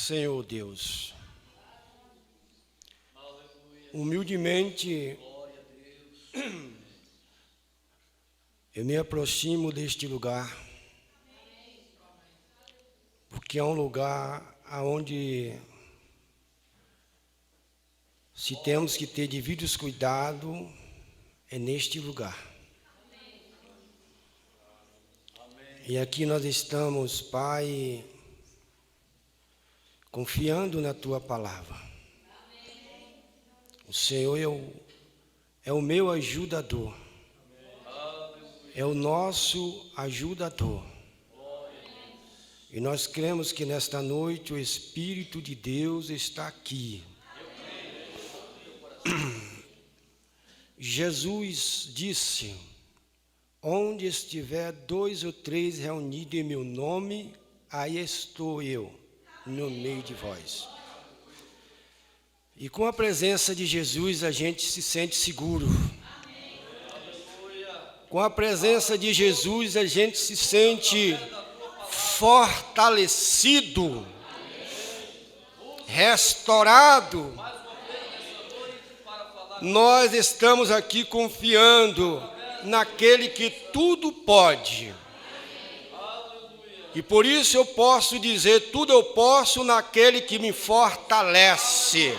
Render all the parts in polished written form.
Senhor Deus, humildemente eu me aproximo deste lugar, porque é um lugar onde, se temos que ter devidos cuidados, é neste lugar. E aqui nós estamos, Pai, confiando na Tua palavra. O Senhor é o meu ajudador, é o nosso ajudador. E nós cremos que nesta noite o Espírito de Deus está aqui. Jesus disse: onde estiver 2 ou 3 reunidos em meu nome, aí estou eu, no meio de vós. E com a presença de Jesus a gente se sente seguro. Com a presença de Jesus a gente se sente fortalecido, restaurado. Nós estamos aqui confiando naquele que tudo pode. E por isso eu posso dizer, tudo eu posso naquele que me fortalece.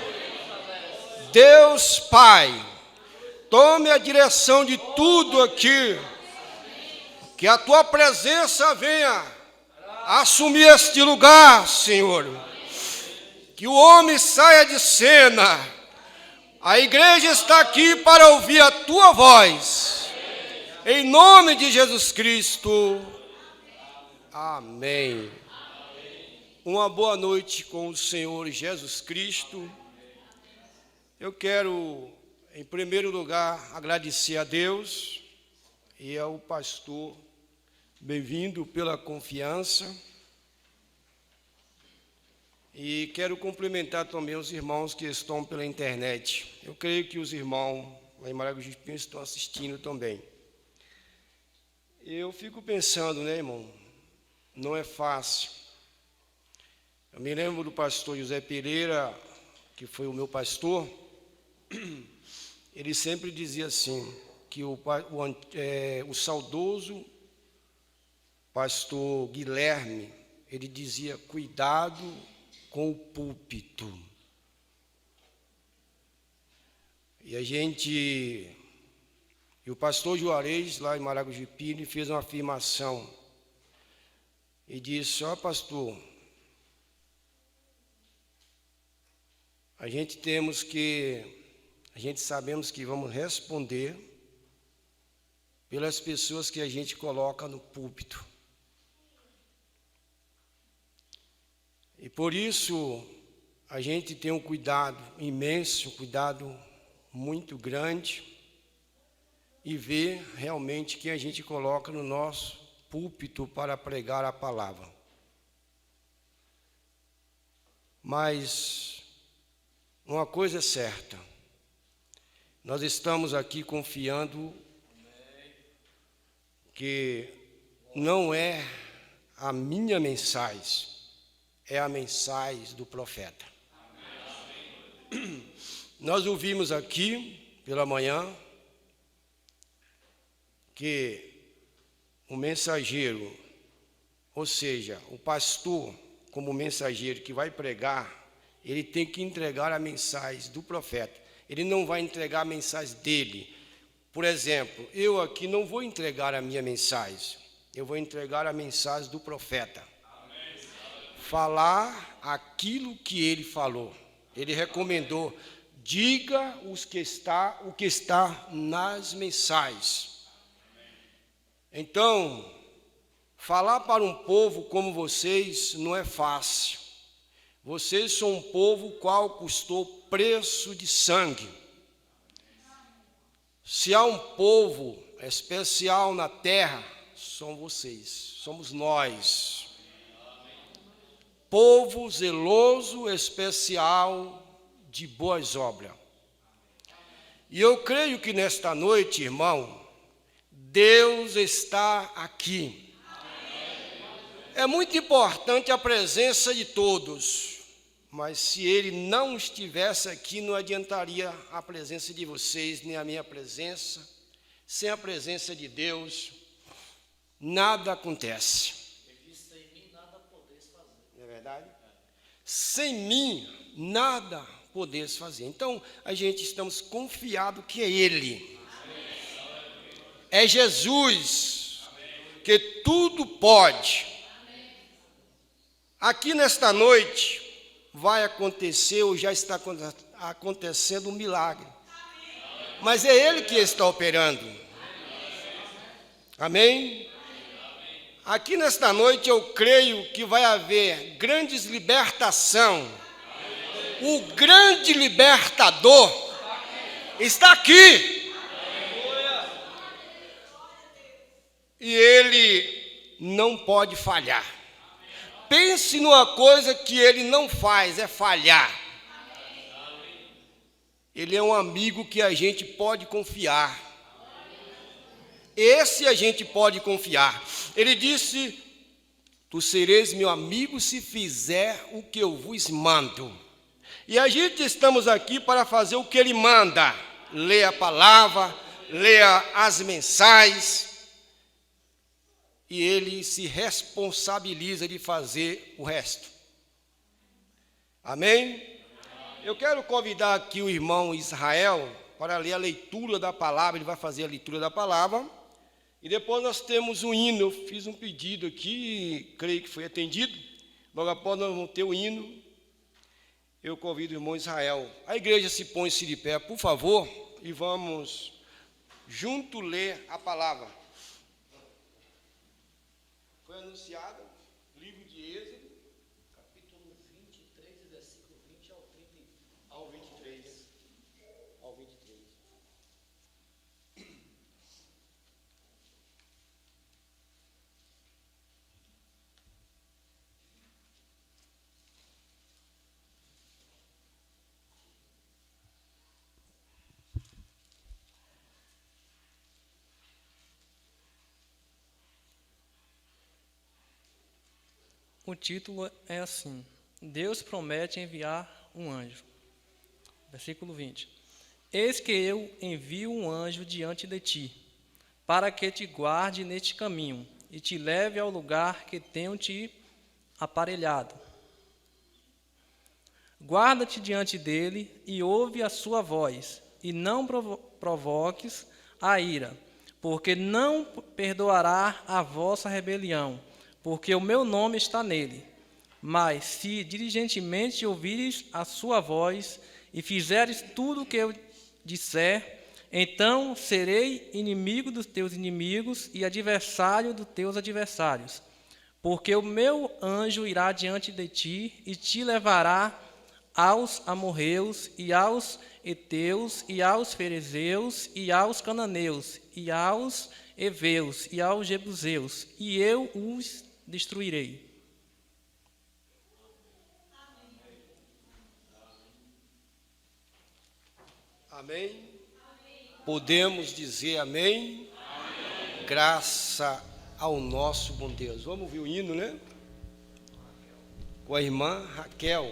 Deus Pai, tome a direção de tudo aqui, que a Tua presença venha assumir este lugar, Senhor. Que o homem saia de cena. A igreja está aqui para ouvir a Tua voz. Em nome de Jesus Cristo. Amém. Uma boa noite com o Senhor Jesus Cristo. Eu quero, em primeiro lugar, agradecer a Deus e ao pastor. Bem-vindo pela confiança. E quero cumprimentar também os irmãos que estão pela internet. Eu creio que os irmãos lá em Maragogi estão assistindo também. Eu fico pensando, né, irmão? Não é fácil. Eu me lembro do pastor José Pereira, que foi o meu pastor. Ele sempre dizia assim, que o saudoso pastor Guilherme, ele dizia, cuidado com o púlpito. E o pastor Juarez, lá em Maragogipe, ele fez uma afirmação e disse: ó, pastor, a gente sabemos que vamos responder pelas pessoas que a gente coloca no púlpito. E por isso a gente tem um cuidado imenso, um cuidado muito grande, e ver realmente quem a gente coloca no nosso púlpito para pregar a palavra. Mas uma coisa é certa, nós estamos aqui confiando que não é a minha mensagem, é a mensagem do profeta. Nós ouvimos aqui pela manhã que o mensageiro, ou seja, o pastor, como mensageiro que vai pregar, ele tem que entregar a mensagem do profeta. Ele não vai entregar a mensagem dele. Por exemplo, eu aqui não vou entregar a minha mensagem, eu vou entregar a mensagem do profeta. Falar aquilo que ele falou. Ele recomendou, diga o que está nas mensagens. Então, falar para um povo como vocês não é fácil. Vocês são um povo qual custou preço de sangue. Se há um povo especial na terra, são vocês, somos nós. Povo zeloso, especial, de boas obras. E eu creio que nesta noite, irmão, Deus está aqui. É muito importante a presença de todos. mas se ele não estivesse aqui, não adiantaria a presença de vocês, nem a minha presença. Sem a presença de Deus, nada acontece. Sem mim nada podeis fazer. Não é verdade? Sem mim, nada podeis fazer. Então, a gente estamos confiados que é Ele. É Jesus, que tudo pode. Aqui nesta noite, vai acontecer, ou já está acontecendo um milagre. Mas é Ele que está operando. Amém? Aqui nesta noite eu creio que vai haver grandes libertação. O grande libertador está aqui. E Ele não pode falhar. Pense numa coisa que Ele não faz, é falhar. Ele é um amigo que a gente pode confiar. Esse a gente pode confiar. Ele disse: tu sereis meu amigo se fizer o que eu vos mando. E a gente estamos aqui para fazer o que Ele manda. Ler a palavra, ler as mensagens. E Ele se responsabiliza de fazer o resto. Amém? Eu quero convidar aqui o irmão Israel para ler a leitura da palavra. Ele vai fazer a leitura da palavra. E depois nós temos um hino. Eu fiz um pedido aqui, creio que foi atendido. Logo após nós vamos ter o hino. Eu convido o irmão Israel. A igreja se põe-se de pé, por favor, e vamos junto ler a palavra. Foi anunciada, livro de Êxodo, capítulo 23, versículo 20 ao 23. Ao 23. O título é assim: Deus promete enviar um anjo. Versículo 20. Eis que eu envio um anjo diante de ti, para que te guarde neste caminho e te leve ao lugar que tenho te aparelhado. Guarda-te diante dele e ouve a sua voz, e não provoques a ira, porque não perdoará a vossa rebelião, porque o meu nome está nele. Mas se diligentemente ouvires a sua voz e fizeres tudo o que eu disser, então serei inimigo dos teus inimigos e adversário dos teus adversários. Porque o meu anjo irá diante de ti e te levará aos amorreus e aos heteus e aos ferezeus e aos cananeus e aos heveus e aos jebuseus, e eu os destruirei. Amém? Podemos dizer amém? Graça ao nosso bom Deus. Vamos ouvir o hino, né? Com a irmã Raquel.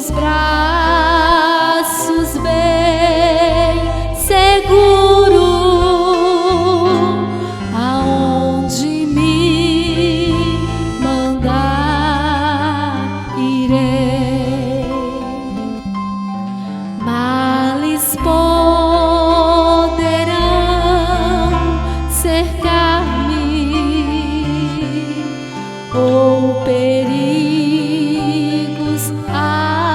teus braços bem seguro, aonde me mandar irei. Males poderão cercar-me, ou perigos assustar-me,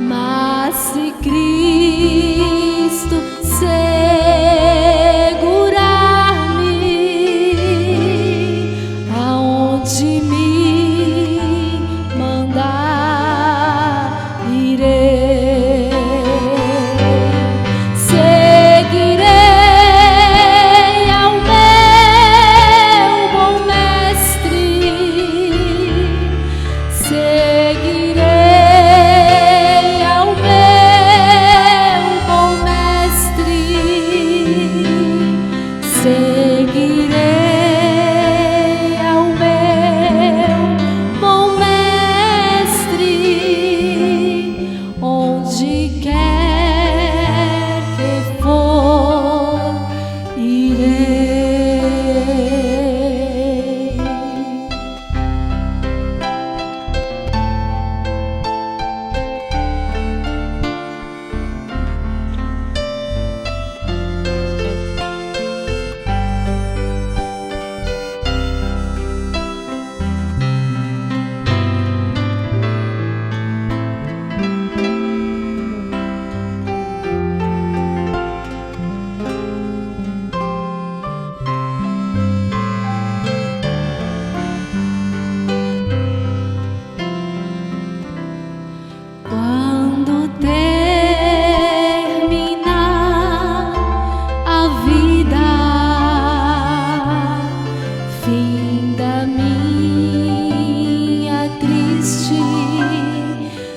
mas se Cristo segurar-me, aonde me mandar irei. Seguirei ao meu bom mestre, seguirei ao meu bom mestre, seguirei ao meu bom mestre, onde quer que for, irei. Quando terminar a vida, fim da minha triste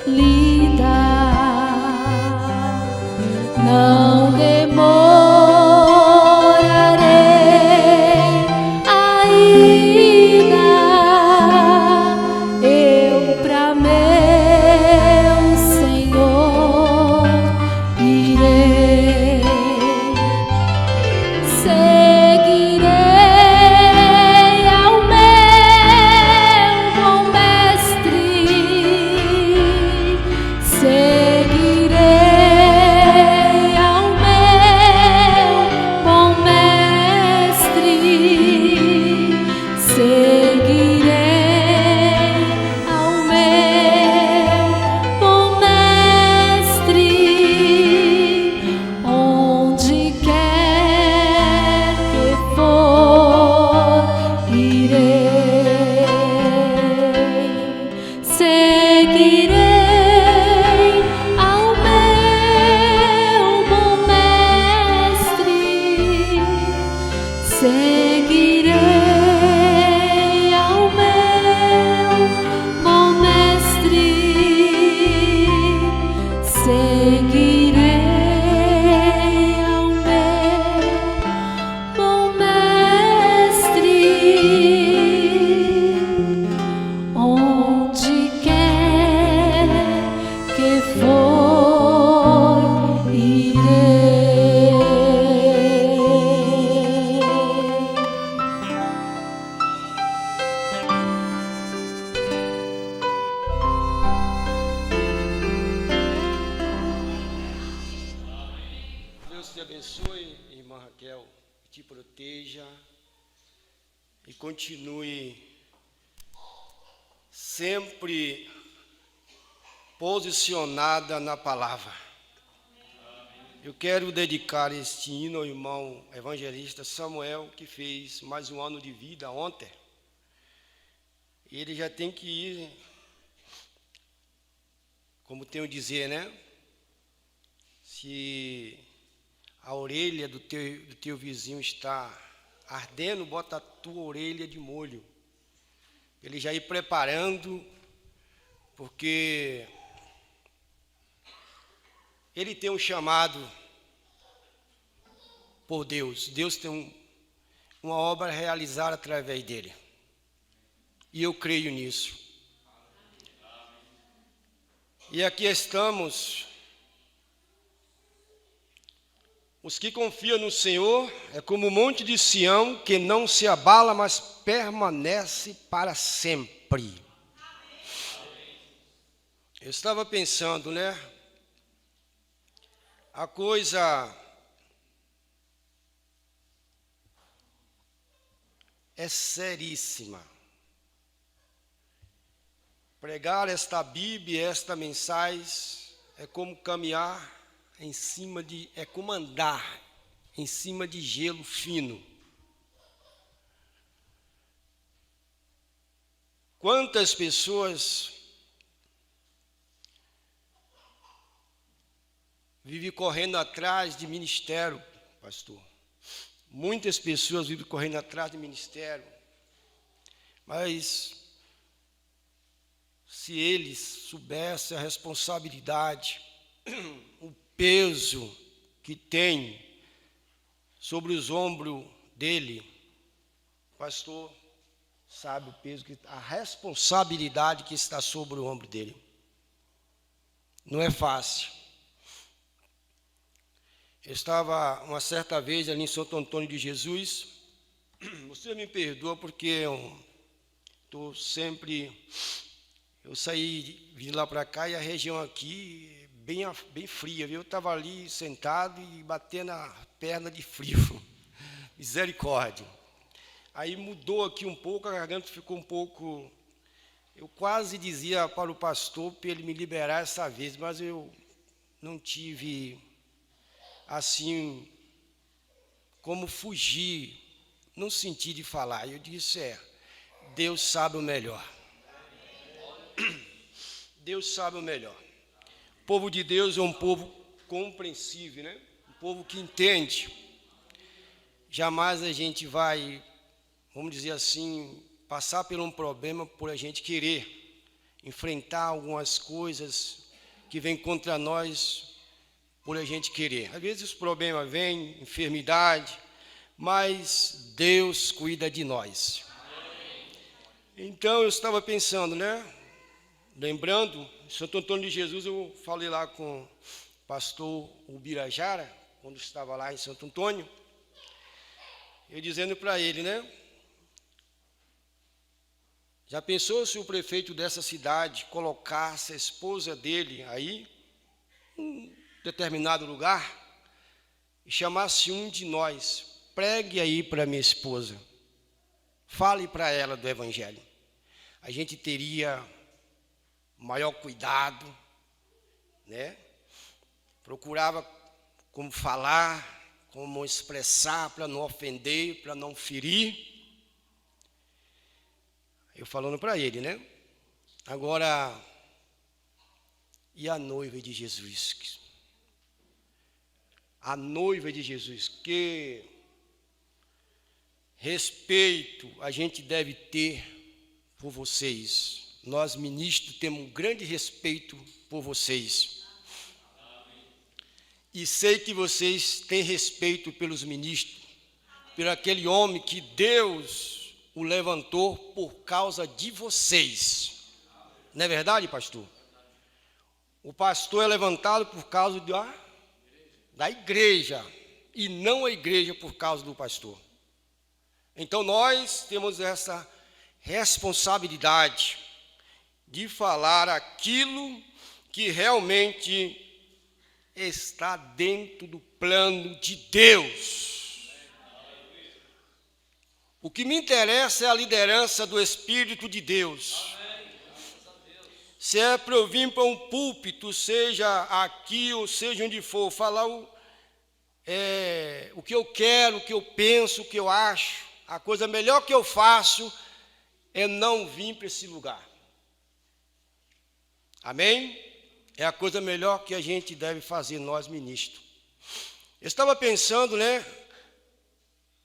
lida, não demorarei ainda, eu pra meu Senhor irei. Seguirei ao meu bom mestre, seguirei ao meu bom mestre, seguirei ao meu bom mestre, onde quer que for, irei. Seguirei ao meu bom mestre, seguirei ao meu bom mestre, seguirei ao meu bom mestre, onde quer que for, irei. Deus te abençoe, irmã Raquel, te proteja e continue sempre posicionada na palavra. Eu quero dedicar este hino ao irmão evangelista Samuel, que fez mais um ano de vida ontem. Ele já tem que ir, como tenho a dizer, né? Se a orelha do teu vizinho está ardendo, bota a tua orelha de molho. Ele já ir preparando, porque ele tem um chamado por Deus. Deus tem uma obra a realizar através dele. E eu creio nisso. E aqui estamos. Os que confiam no Senhor é como o monte de Sião, que não se abala, mas permanece para sempre. Eu estava pensando, né? A coisa é seríssima. Pregar esta Bíblia, esta mensagem, é como caminhar é como andar em cima de gelo fino. Quantas pessoas vivem correndo atrás de ministério, pastor? Muitas pessoas vivem correndo atrás de ministério, mas se eles soubessem a responsabilidade, o peso que tem sobre os ombros dele, o pastor sabe o peso, a responsabilidade que está sobre o ombro dele. Não é fácil. Eu estava uma certa vez ali em Santo Antônio de Jesus. Você me perdoa porque eu saí, vim lá para cá e a região aqui bem fria, viu? Eu estava ali sentado e batendo a perna de frio. Misericórdia. Aí mudou aqui um pouco, a garganta ficou um pouco... Eu quase dizia para o pastor para ele me liberar essa vez, mas eu não tive, assim, como fugir, não senti de falar. Eu disse, Deus sabe o melhor. Deus sabe o melhor. O povo de Deus é um povo compreensível, né? Um povo que entende. Jamais a gente vai, vamos dizer assim, passar por um problema por a gente querer enfrentar algumas coisas que vêm contra nós por a gente querer. Às vezes os problemas vêm, enfermidade, mas Deus cuida de nós. Então eu estava pensando, né? Lembrando, em Santo Antônio de Jesus, eu falei lá com o pastor Ubirajara, quando estava lá em Santo Antônio, eu dizendo para ele, né? Já pensou se o prefeito dessa cidade colocasse a esposa dele aí, em um determinado lugar, e chamasse um de nós, pregue aí para minha esposa, fale para ela do Evangelho. A gente teria maior cuidado, né? Procurava como falar, como expressar para não ofender, para não ferir. Eu falando para ele, né? Agora, e a noiva de Jesus? A noiva de Jesus, que respeito a gente deve ter por vocês. Nós, ministros, temos um grande respeito por vocês. E sei que vocês têm respeito pelos ministros, por aquele homem que Deus o levantou por causa de vocês. Não é verdade, pastor? O pastor é levantado por causa da igreja, e não a igreja por causa do pastor. Então nós temos essa responsabilidade de falar aquilo que realmente está dentro do plano de Deus. O que me interessa é a liderança do Espírito de Deus. Se é para eu vir para um púlpito, seja aqui ou seja onde for, falar o que eu quero, o que eu penso, o que eu acho, a coisa melhor que eu faço é não vir para esse lugar. Amém? É a coisa melhor que a gente deve fazer, nós ministros. Eu estava pensando, né?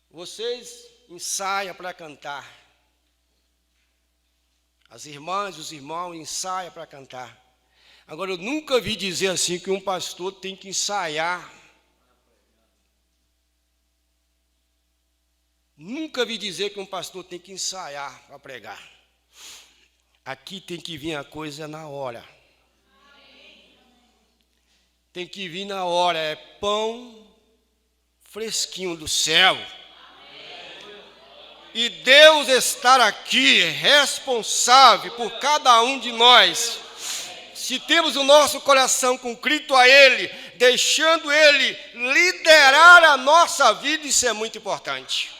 Vocês ensaiam para cantar. As irmãs e os irmãos ensaiam para cantar. Agora, eu nunca vi dizer assim que um pastor tem que ensaiar. Nunca vi dizer que um pastor tem que ensaiar para pregar. Aqui tem que vir a coisa na hora. Tem que vir na hora, é pão fresquinho do céu. E Deus estar aqui responsável por cada um de nós. Se temos o nosso coração com Cristo a Ele, deixando Ele liderar a nossa vida, isso é muito importante.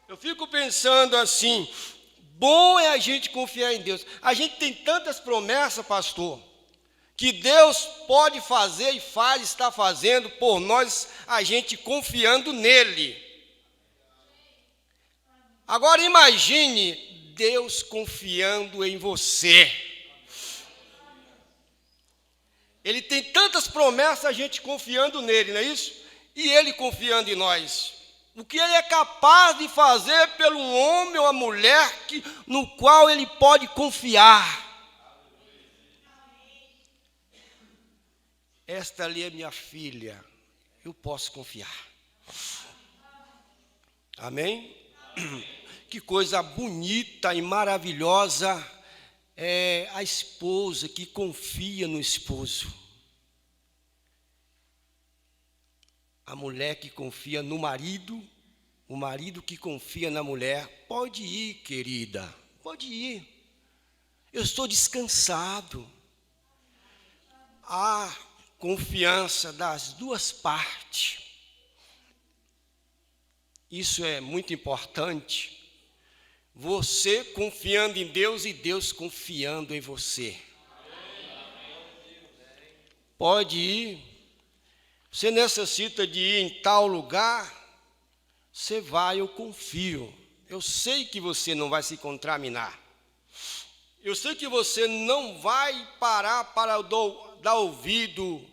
Eu fico pensando assim, bom é a gente confiar em Deus. A gente tem tantas promessas, pastor, que Deus pode fazer e está fazendo por nós, a gente confiando nele. Agora imagine Deus confiando em você. Ele tem tantas promessas, a gente confiando nele, não é isso? E ele confiando em nós. O que ele é capaz de fazer pelo homem ou a mulher no qual ele pode confiar. Esta ali é minha filha, eu posso confiar. Amém? Que coisa bonita e maravilhosa é a esposa que confia no esposo. A mulher que confia no marido, o marido que confia na mulher. Pode ir, querida, pode ir. Eu estou descansado. Há confiança das duas partes. Isso é muito importante. Você confiando em Deus e Deus confiando em você. Pode ir. Você necessita de ir em tal lugar, você vai, eu confio. Eu sei que você não vai se contaminar. Eu sei que você não vai parar para dar ouvido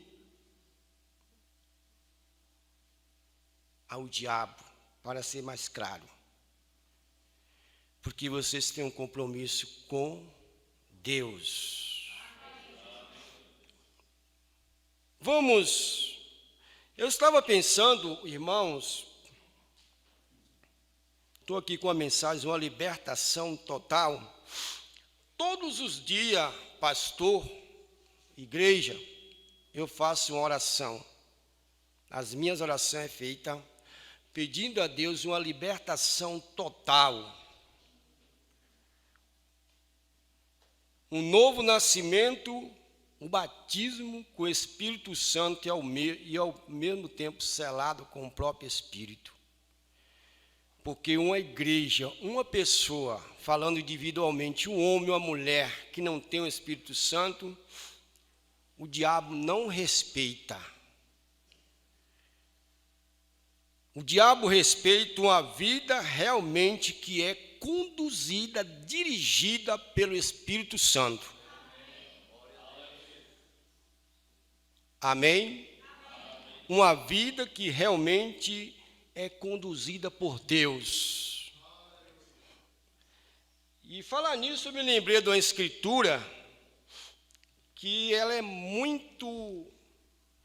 ao diabo, para ser mais claro. Porque vocês têm um compromisso com Deus. Eu estava pensando, irmãos, estou aqui com a mensagem, uma libertação total. Todos os dias, pastor, igreja, eu faço uma oração. As minhas orações é feita pedindo a Deus uma libertação total. Um novo nascimento, um batismo com o Espírito Santo e ao mesmo tempo selado com o próprio Espírito. Porque uma igreja, uma pessoa, falando individualmente, um homem ou uma mulher que não tem o Espírito Santo, o diabo não respeita. O diabo respeita uma vida realmente que é conduzida, dirigida pelo Espírito Santo. Amém? Uma vida que realmente é conduzida por Deus. E falar nisso, eu me lembrei de uma escritura que ela é muito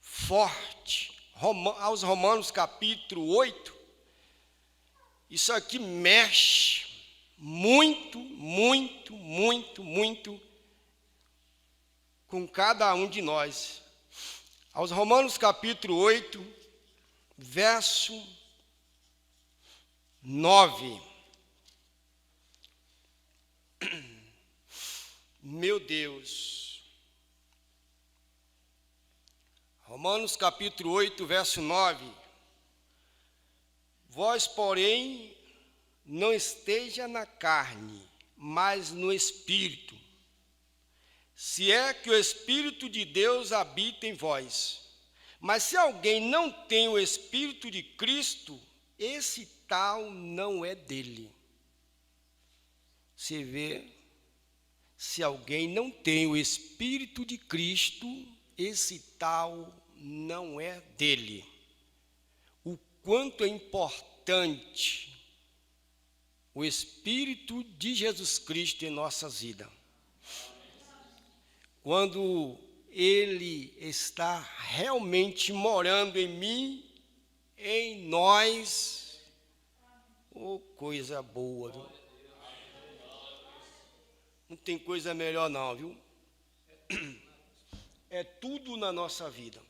forte. Aos Romanos capítulo 8, isso aqui mexe muito, muito, muito, muito com cada um de nós. Aos Romanos capítulo 8, verso 9. Meu Deus. Romanos capítulo 8, verso 9. Vós, porém, não esteja na carne, mas no Espírito. Se é que o Espírito de Deus habita em vós. Mas se alguém não tem o Espírito de Cristo, esse tal não é dele. Você vê, se alguém não tem o Espírito de Cristo, esse tal não é dele. O quanto é importante o Espírito de Jesus Cristo em nossas vidas. Quando ele está realmente morando em mim, em nós, oh, coisa boa. Não tem coisa melhor não, viu? É tudo na nossa vida.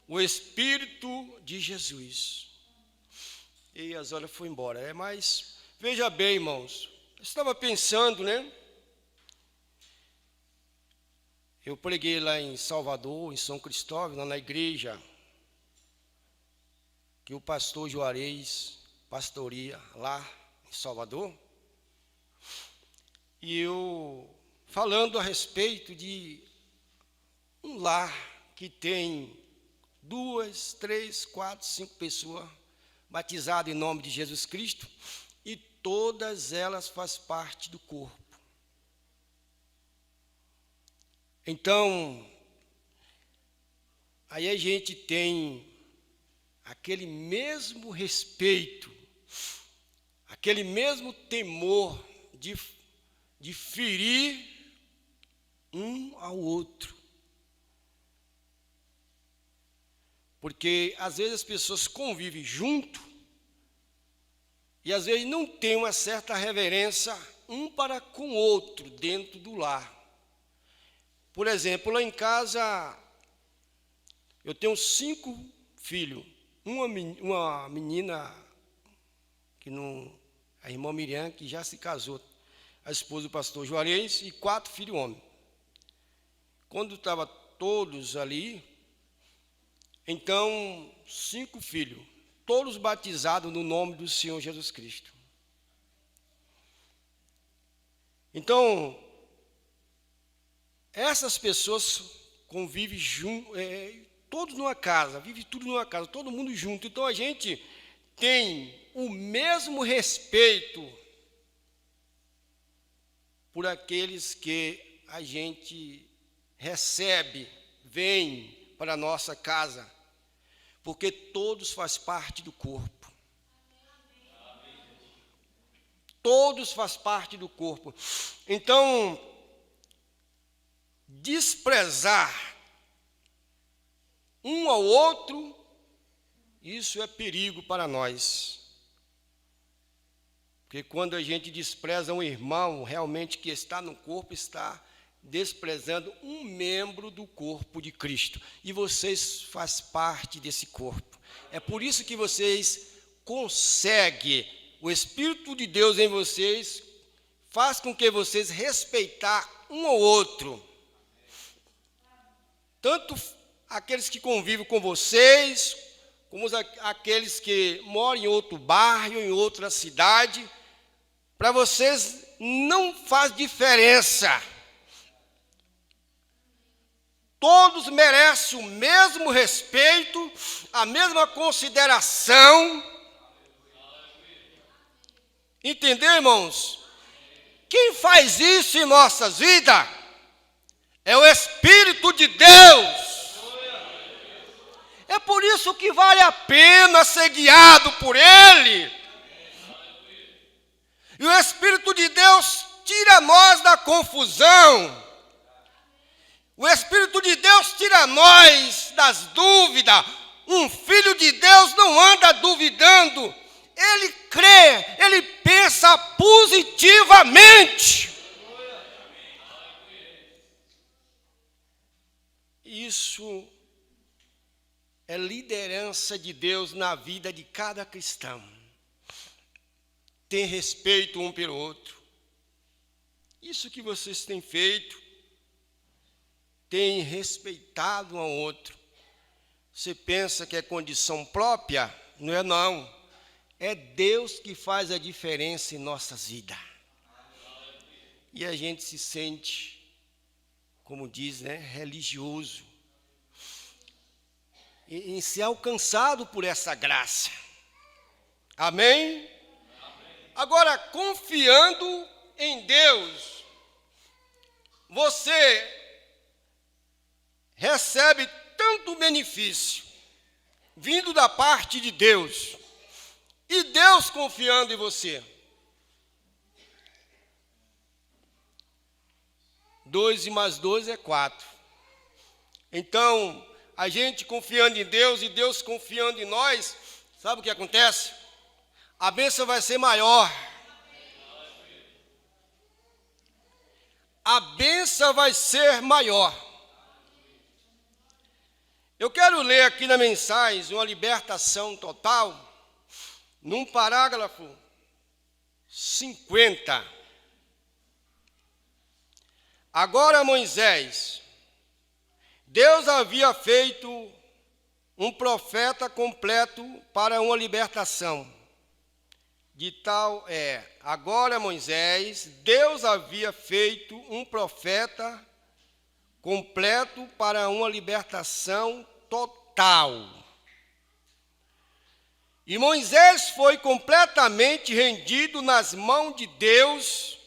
O Espírito de Jesus. E as horas foi embora. Mas, veja bem, irmãos. Eu estava pensando, né? Eu preguei lá em Salvador, em São Cristóvão, lá na igreja, que o pastor Juarez pastoreia lá em Salvador. E eu falando a respeito de um lar que tem 2, 3, 4, 5 pessoas batizadas em nome de Jesus Cristo, e todas elas fazem parte do corpo. Então, aí a gente tem aquele mesmo respeito, aquele mesmo temor de ferir um ao outro. Porque às vezes as pessoas convivem junto e às vezes não tem uma certa reverência um para com o outro dentro do lar. Por exemplo, lá em casa eu tenho 5 filhos, uma menina que não, a irmã Miriam, que já se casou, a esposa do pastor Juarez, e 4 filhos homens. Quando estavam todos ali, então 5 filhos, todos batizados no nome do Senhor Jesus Cristo. Então, essas pessoas convivem juntos, todos numa casa, vivem tudo numa casa, todo mundo junto. Então a gente tem o mesmo respeito por aqueles que a gente recebe, vem para a nossa casa, porque todos fazem parte do corpo. Todos fazem parte do corpo. Então, desprezar um ao outro, isso é perigo para nós. Porque quando a gente despreza um irmão, realmente que está no corpo, está desprezando um membro do corpo de Cristo. E vocês fazem parte desse corpo. É por isso que vocês conseguem, o Espírito de Deus em vocês faz com que vocês respeitar um ao outro. Tanto aqueles que convivem com vocês, como aqueles que moram em outro bairro, em outra cidade, para vocês não faz diferença. Todos merecem o mesmo respeito, a mesma consideração. Entendeu, irmãos? Quem faz isso em nossas vidas é o Espírito de Deus. É por isso que vale a pena ser guiado por Ele. E o Espírito de Deus tira nós da confusão. O Espírito de Deus tira nós das dúvidas. Um filho de Deus não anda duvidando. Ele crê, ele pensa positivamente. Isso é liderança de Deus na vida de cada cristão. Tem respeito um pelo outro. Isso que vocês têm feito, têm respeitado um ao outro. Você pensa que é condição própria? Não é não. É Deus que faz a diferença em nossas vidas. E a gente se sente, como diz, né, religioso. Em ser alcançado por essa graça. Amém? Agora, confiando em Deus, você recebe tanto benefício vindo da parte de Deus, e Deus confiando em você. 2 mais 2 é 4. Então, a gente confiando em Deus e Deus confiando em nós, sabe o que acontece? A bênção vai ser maior. a bênção vai ser maior. Eu quero ler aqui na mensagem uma libertação total, num parágrafo 50. Agora Moisés, Deus havia feito um profeta completo para uma libertação. De tal agora Moisés, Deus havia feito um profeta completo para uma libertação total. E Moisés foi completamente rendido nas mãos de Deus.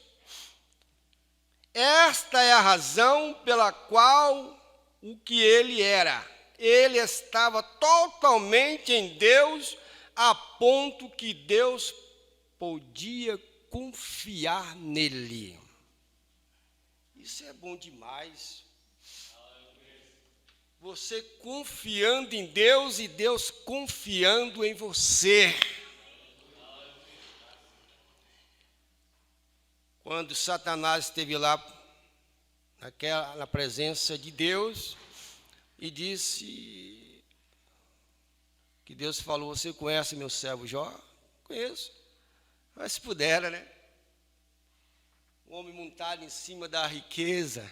Esta é a razão pela qual o que ele era. Ele estava totalmente em Deus, a ponto que Deus podia confiar nele. Isso é bom demais. Você confiando em Deus e Deus confiando em você. Quando Satanás esteve lá na presença de Deus e disse que Deus falou: você conhece meu servo Jó? Conheço. Mas se pudera, né? O homem montado em cima da riqueza.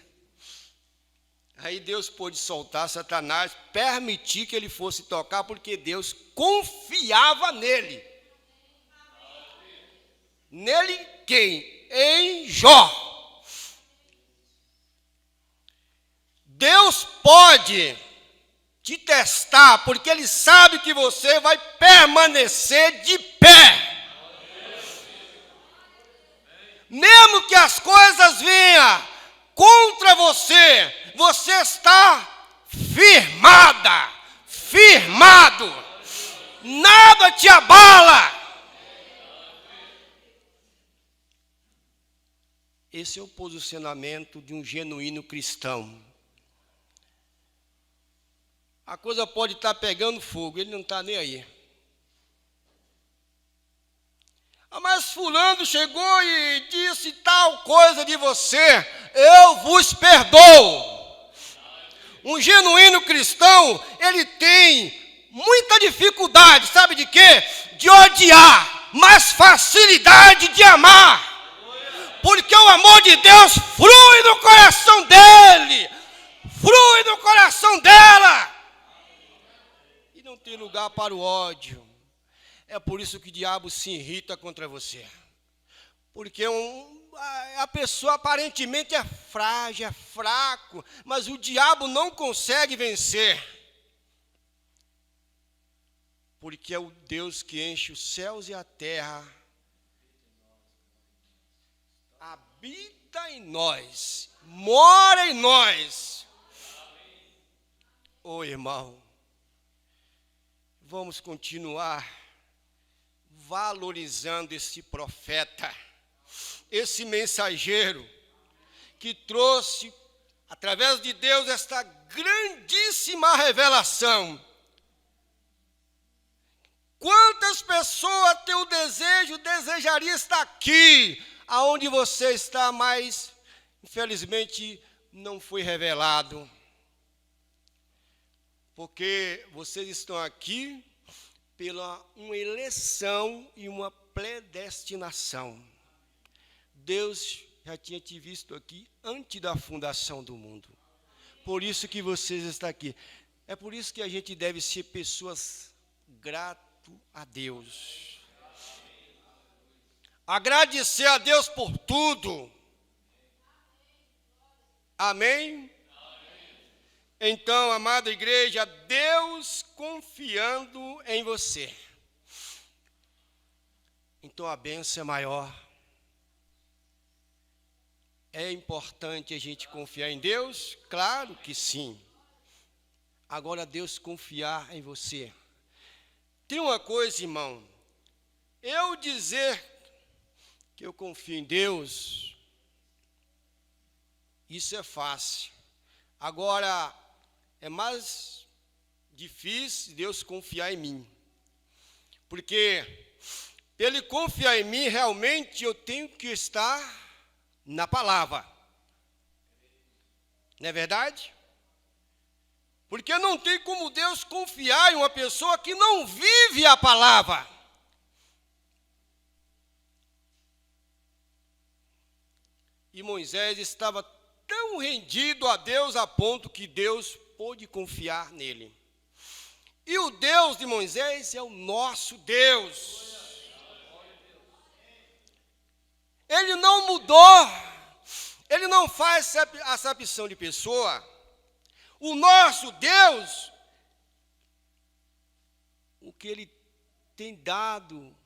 Aí Deus pôde soltar Satanás, permitir que ele fosse tocar, porque Deus confiava nele. Nele quem? Em Jó. Deus pode te testar, porque Ele sabe que você vai permanecer de pé. Mesmo que as coisas venham contra você, você está firmada, firmado. Nada te abala. Esse é o posicionamento de um genuíno cristão. A coisa pode estar pegando fogo, ele não está nem aí. Mas fulano chegou e disse tal coisa de você, eu vos perdoo. Um genuíno cristão, ele tem muita dificuldade, sabe de quê? De odiar, mas facilidade de amar. Porque o amor de Deus flui no coração dele, flui no coração dela. E não tem lugar para o ódio. É por isso que o diabo se irrita contra você. Porque a pessoa aparentemente é frágil, é fraco, mas o diabo não consegue vencer. Porque é o Deus que enche os céus e a terra. Habita em nós, mora em nós. Ô irmão, vamos continuar valorizando esse profeta, esse mensageiro que trouxe, através de Deus, esta grandíssima revelação. Quantas pessoas têm o desejaria estar aqui, aonde você está, mas infelizmente não foi revelado. Porque vocês estão aqui pela uma eleição e uma predestinação. Deus já tinha te visto aqui antes da fundação do mundo. Por isso que vocês estão aqui. É por isso que a gente deve ser pessoas gratas a Deus. Agradecer a Deus por tudo. Amém? Então, amada igreja, Deus confiando em você. Então a bênção é maior. É importante a gente confiar em Deus? Claro que sim. Agora Deus confiar em você. Tem uma coisa, irmão. Eu dizer que eu confio em Deus, isso é fácil. Agora, é mais difícil Deus confiar em mim. Porque, para Ele confiar em mim, realmente eu tenho que estar na palavra. Não é verdade? Porque não tem como Deus confiar em uma pessoa que não vive a palavra. E Moisés estava tão rendido a Deus a ponto que Deus pôde confiar nele. E o Deus de Moisés é o nosso Deus. Ele não mudou. Ele não faz acepção de pessoa. O nosso Deus, o que Ele tem dado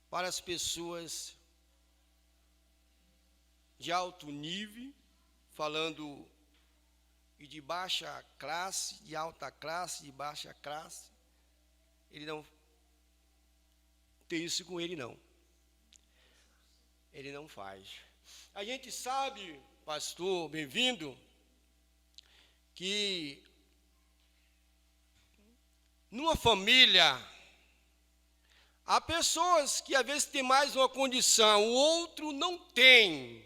para as pessoas de alto nível, falando e de baixa classe, de alta classe, de baixa classe, Ele não tem isso com Ele, não. Ele não faz. A gente sabe, pastor, bem-vindo, que numa família há pessoas que às vezes têm mais uma condição, o outro não tem.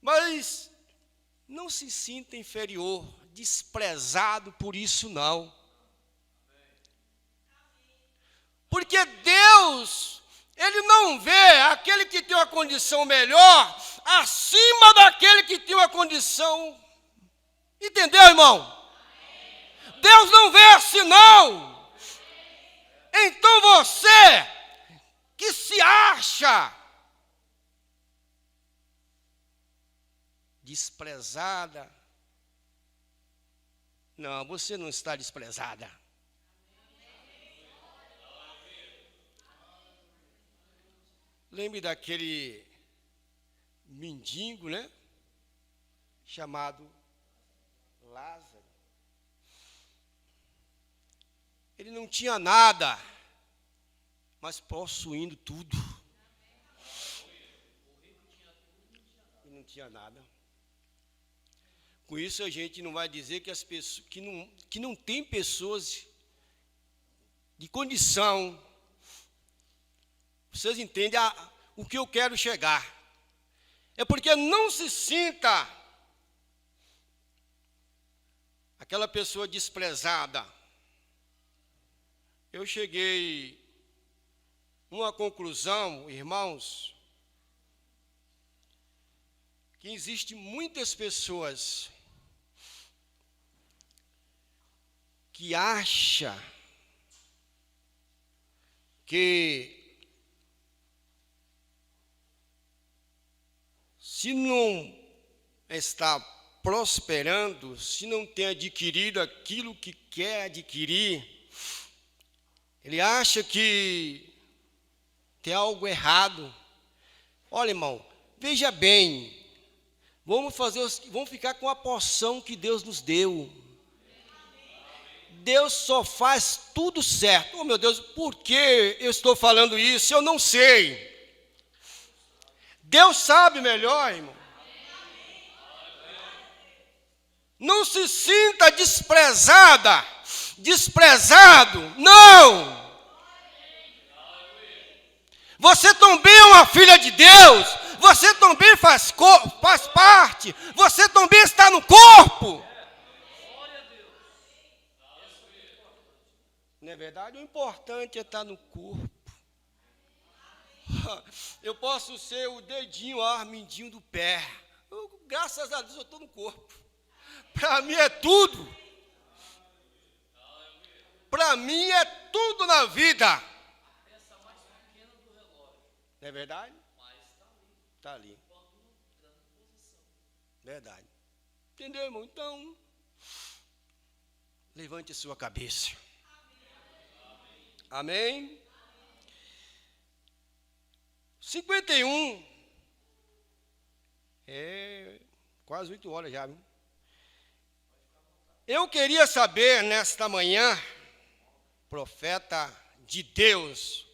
Mas não se sinta inferior, desprezado por isso não. Porque Deus, Ele não vê aquele que tem uma condição melhor acima daquele que tem uma condição. Entendeu, irmão? Deus não vê assim não. Então você que se acha desprezada, não, você não está desprezada. Lembre daquele mendigo, né? Chamado Lázaro. Ele não tinha nada, mas possuindo tudo. Ele não tinha nada. Com isso a gente não vai dizer que as pessoas que não tem pessoas de condição. Vocês entendem o que eu quero chegar? É porque não se sinta aquela pessoa desprezada. Eu cheguei a uma conclusão, irmãos, que existem muitas pessoas que acham que se não está prosperando, se não tem adquirido aquilo que quer adquirir, ele acha que tem algo errado. Olha, irmão, veja bem, vamos ficar com a porção que Deus nos deu. Deus só faz tudo certo. Oh, meu Deus, por que eu estou falando isso? Eu não sei. Deus sabe melhor, irmão. Não se sinta desprezada, desprezado. Não. Você também é uma filha de Deus. Você também faz parte. Você também está no corpo. Não é verdade? O importante é estar no corpo. Eu posso ser o dedinho, o armindinho do pé. Graças a Deus eu estou no corpo. Para mim é tudo. Para mim é tudo na vida. Não é verdade? Está ali. Verdade. Entendeu, irmão? Então, levante a sua cabeça. Amém? 51. É quase 8 horas já, viu? Eu queria saber nesta manhã, profeta de Deus.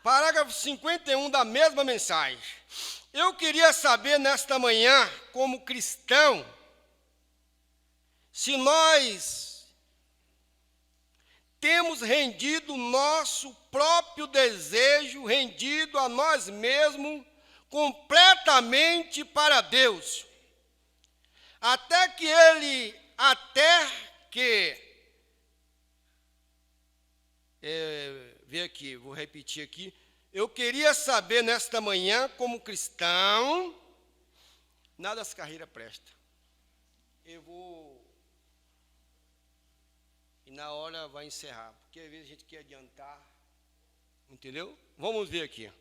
Parágrafo 51 da mesma mensagem. Eu queria saber nesta manhã, como cristão, se nós temos rendido nosso próprio desejo, rendido a nós mesmos completamente para Deus. Até que vê aqui, vou repetir aqui. Eu queria saber nesta manhã, como cristão, nada das carreiras presta. Eu vou, e na hora vai encerrar, porque às vezes a gente quer adiantar, entendeu? Vamos ver aqui.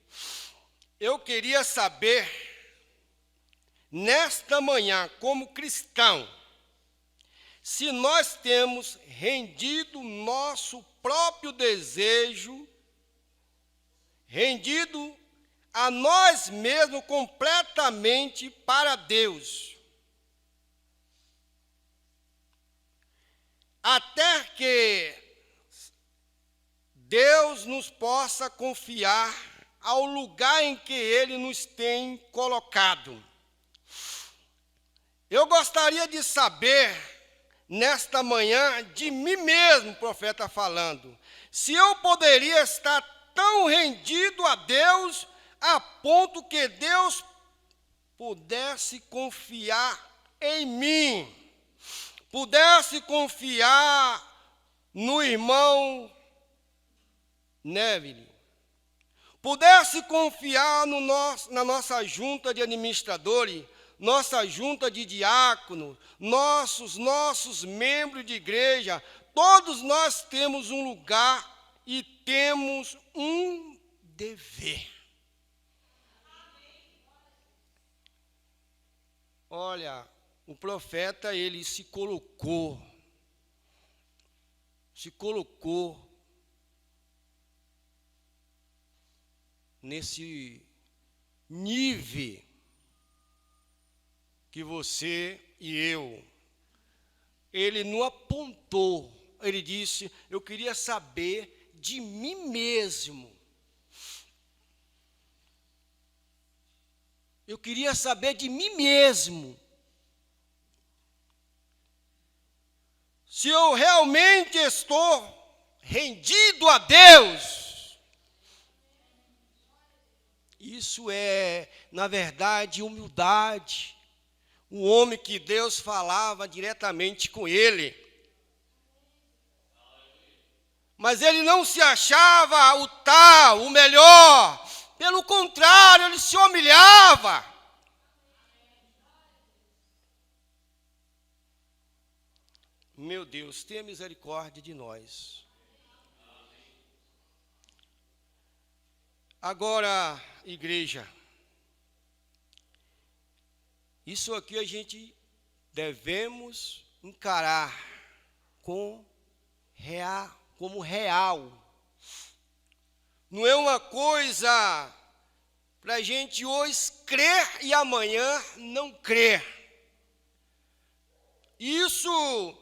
Eu queria saber, nesta manhã, como cristão, se nós temos rendido nosso próprio desejo, rendido a nós mesmos completamente para Deus. Até que Deus nos possa confiar ao lugar em que Ele nos tem colocado. Eu gostaria de saber, nesta manhã, de mim mesmo, profeta falando, se eu poderia estar tão rendido a Deus, a ponto que Deus pudesse confiar em mim, pudesse confiar no irmão Neville, pudesse confiar na nossa junta de administradores, nossa junta de diáconos, nossos membros de igreja. Todos nós temos um lugar e temos um dever. Olha, o profeta, ele se colocou nesse nível que você e eu, ele não apontou, ele disse, eu queria saber de mim mesmo. Eu queria saber de mim mesmo. Se eu realmente estou rendido a Deus. Isso é, na verdade, humildade. Um homem que Deus falava diretamente com ele. Mas ele não se achava o tal, o melhor. Pelo contrário, ele se humilhava. Meu Deus, tenha misericórdia de nós. Agora, igreja, isso aqui a gente devemos encarar como real. Não é uma coisa para a gente hoje crer e amanhã não crer. Isso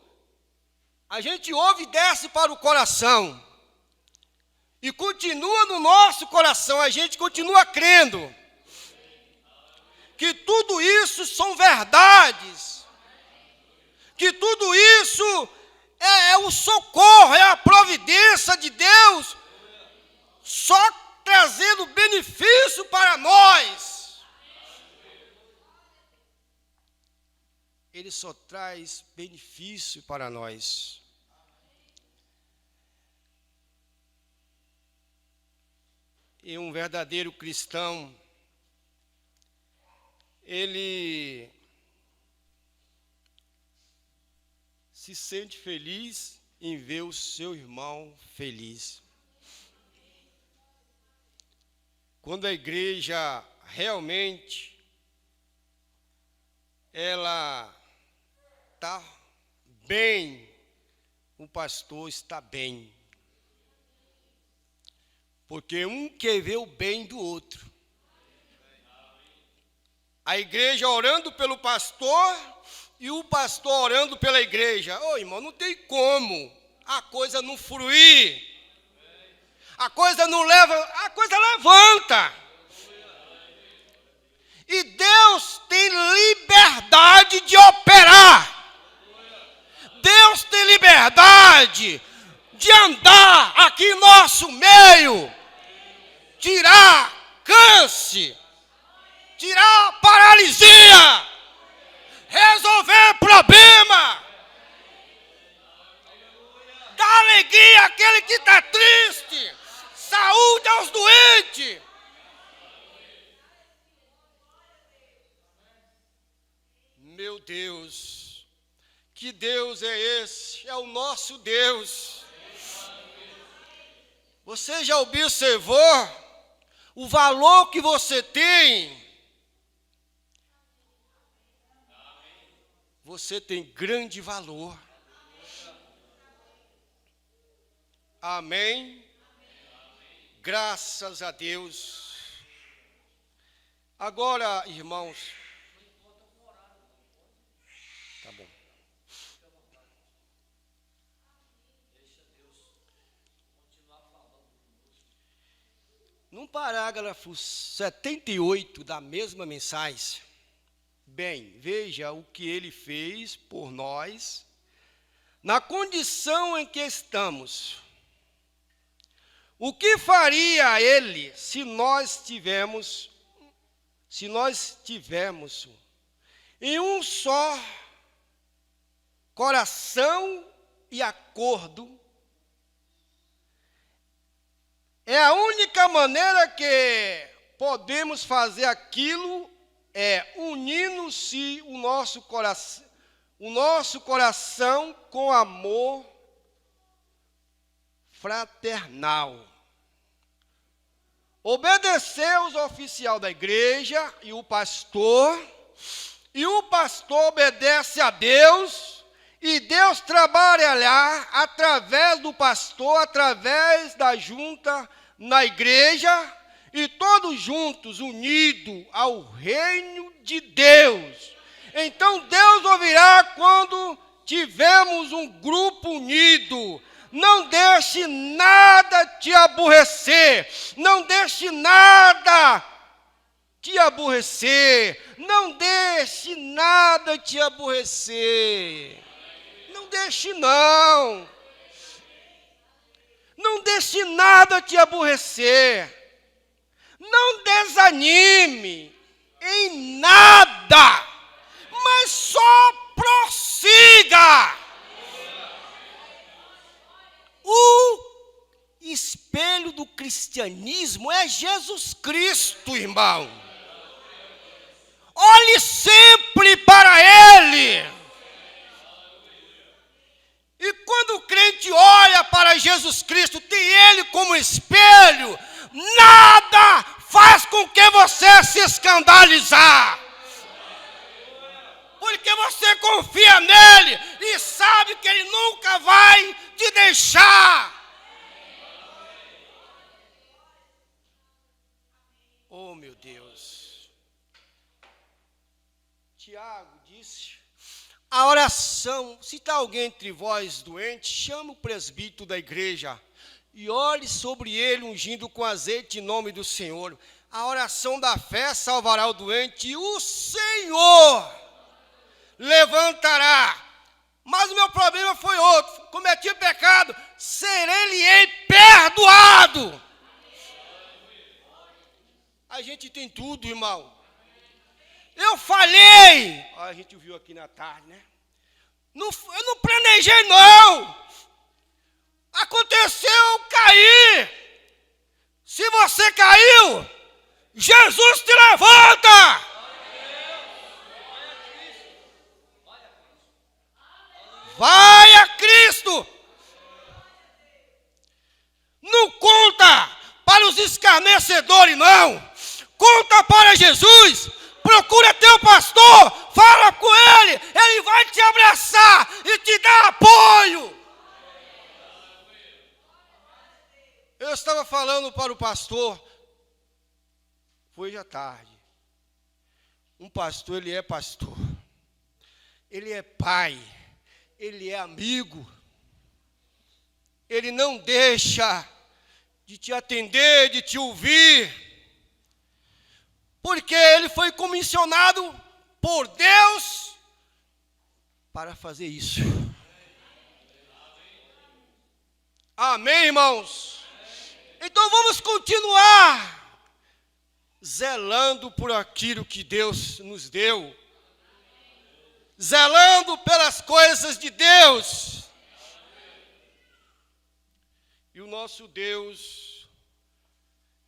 a gente ouve e desce para o coração. E continua no nosso coração, a gente continua crendo. Que tudo isso são verdades. Que tudo isso é o socorro, é a providência de Deus. Só trazendo benefício para nós. Ele só traz benefício para nós. E um verdadeiro cristão, ele se sente feliz em ver o seu irmão feliz. Quando a igreja realmente ela está bem, o pastor está bem. Porque um quer ver o bem do outro. A igreja orando pelo pastor e o pastor orando pela igreja. Ô, irmão, não tem como a coisa não fluir. A coisa não leva, a coisa levanta. E Deus tem liberdade de operar. Deus tem liberdade de andar aqui em nosso meio, tirar câncer, tirar paralisia, resolver problema, dar alegria àquele que está triste, saúde aos doentes. Meu Deus, que Deus é esse? É o nosso Deus. Você já observou o valor que você tem? Você tem grande valor. Amém? Graças a Deus. Agora, irmãos, tá bom. No parágrafo 78 da mesma mensagem, bem, veja o que ele fez por nós, na condição em que estamos. O que faria ele se nós tivermos em um só coração e acordo? É a única maneira que podemos fazer aquilo é unindo-se o nosso coração com amor fraternal. Obedecer os oficiais da igreja e o pastor obedece a Deus, e Deus trabalhará através do pastor, através da junta na igreja, e todos juntos, unidos ao reino de Deus. Então Deus ouvirá quando tivermos um grupo unido. Não deixe nada te aborrecer. Não deixe nada te aborrecer. Não deixe nada te aborrecer. Não deixe não. Não deixe nada te aborrecer. Não desanime em nada, mas só prossiga. O espelho do cristianismo é Jesus Cristo, irmão. Olhe sempre para Ele. E quando o crente olha para Jesus Cristo, tem Ele como espelho, nada faz com que você se escandalizar. Porque você confia nele e sabe que Ele nunca vai te deixar. Oh, meu Deus. Tiago disse, a oração, se está alguém entre vós doente, chama o presbítero da igreja e ore sobre ele, ungindo com azeite em nome do Senhor. A oração da fé salvará o doente e o Senhor levantará. Mas o meu problema foi outro. Cometi pecado, serei-lhe perdoado. A gente tem tudo, irmão. Eu falhei. A gente viu aqui na tarde, né? Eu não planejei, não. Aconteceu cair. Se você caiu, Jesus te levanta. Vai a Cristo. Não conta para os escarnecedores, não. Conta para Jesus. Procura teu pastor. Fala com ele. Ele vai te abraçar e te dar apoio. Eu estava falando para o pastor. Foi já tarde. Um pastor, ele é pastor. Ele é pai. Ele é amigo. Ele não deixa de te atender, de te ouvir. Porque ele foi comissionado por Deus para fazer isso. Amém, irmãos? Então vamos continuar zelando por aquilo que Deus nos deu. Zelando pelas coisas de Deus. E o nosso Deus,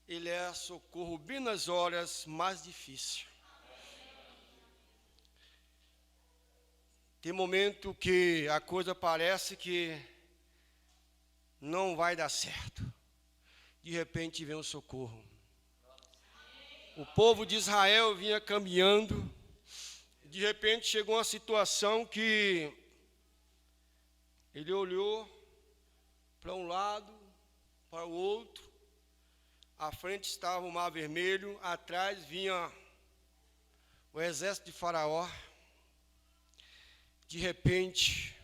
Ele é socorro bem nas horas mais difíceis. Tem momento que a coisa parece que não vai dar certo. De repente vem um socorro. O povo de Israel vinha caminhando. De repente chegou uma situação que ele olhou para um lado, para o outro. À frente estava o Mar Vermelho, atrás vinha o exército de Faraó. De repente,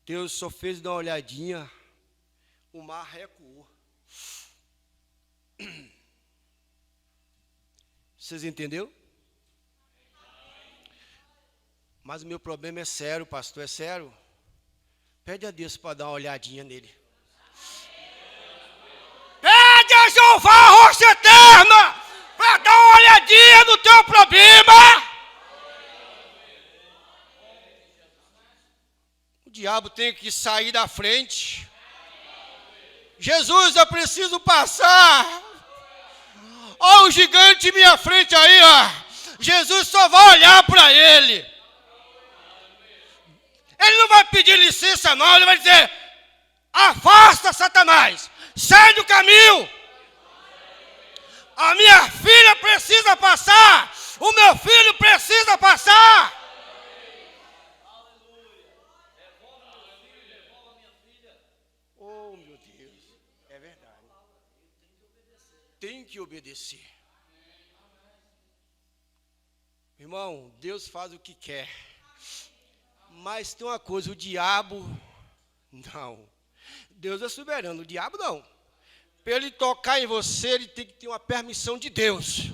Deus só fez dar uma olhadinha, o mar recuou. Vocês entenderam? Mas o meu problema é sério, pastor, é sério. Pede a Deus para dar uma olhadinha nele. Pede a Jeová, rocha eterna, para dar uma olhadinha no teu problema. O diabo tem que sair da frente. Jesus, eu preciso passar. Olha o gigante em minha frente aí, ó. Jesus só vai olhar para ele. Ele não vai pedir licença não, ele vai dizer: afasta, Satanás, sai do caminho. A minha filha precisa passar, o meu filho precisa passar. Oh, meu Deus, é verdade. Tem que obedecer. Irmão, Deus faz o que quer. Mas tem uma coisa, o diabo, não. Deus é soberano, o diabo não. Para ele tocar em você, ele tem que ter uma permissão de Deus.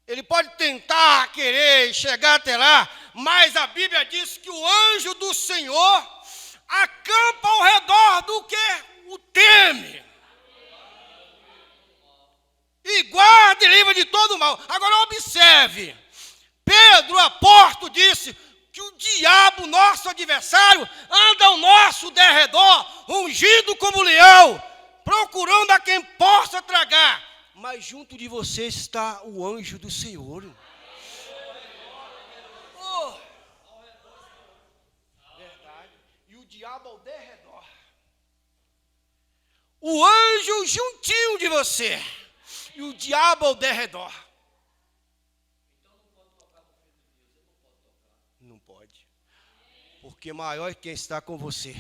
Ele pode tentar, querer chegar até lá, mas a Bíblia diz que o anjo do Senhor acampa ao redor do que o teme. E guarda e livra de todo mal. Agora observe. Pedro, apóstolo, disse que o diabo, nosso adversário, anda ao nosso derredor, ungido como leão, procurando a quem possa tragar. Mas junto de você está o anjo do Senhor. Oh. Verdade. E o diabo ao derredor. O anjo juntinho de você. E o diabo ao derredor. Não pode. Porque maior é quem está com você.